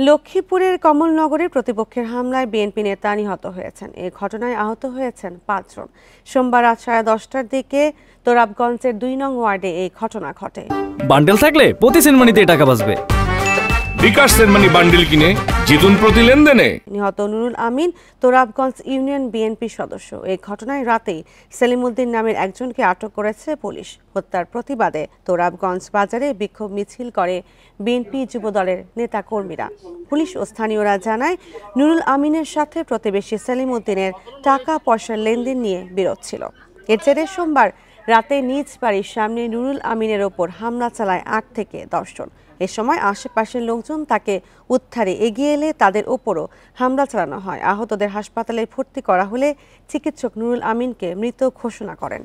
লক্ষ্মীপুরের কমলনগরে প্রতিপক্ষের হামলায় বিএনপি নেতা নিহত হয়েছেন। এই ঘটনায় আহত হয়েছেন 5 জন। সোমবার রাত 10:30টার দিকে তোরাবগঞ্জের 2 নং ওয়ার্ডে এই ঘটনা ঘটে। বান্ডেল থাকলে প্রতি সেনমানিতে টাকা বাঁচবে। বিকাশ সেনমানি বান্ডেল কিনে জিতুন প্রতি লেনদেনে। নিহত নুরুল আমিন তোরাবগঞ্জ ইউনিয়ন বিএনপি সদস্য। এই ঘটনায় রাতেই সেলিমউদ্দিন নামের একজনকে আটক করেছে পুলিশ। হত্যার প্রতিবাদে তোরাবগঞ্জ বাজারে বিক্ষোভ মিছিল করে বিএনপি যুবদলের নেতাকর্মীরা। পুলিশ ও স্থানীয়রা জানায়, নুরুল আমিনের সাথে প্রতিবেশী সেলিমউদ্দিনের টাকা পয়সার লেনদেন নিয়ে বিরোধ ছিল। এর জেরে সোমবার রাতে নিজ বাড়ির সামনে নুরুল আমিনের ওপর হামলা চালায় 8 থেকে 10 জন। এ সময় আশেপাশের লোকজন তাকে উদ্ধারে এগিয়ে এলে তাদের ওপরও হামলা চালানো হয়। আহতদের হাসপাতালে ভর্তি করা হলে চিকিৎসক নুরুল আমিনকে মৃত ঘোষণা করেন।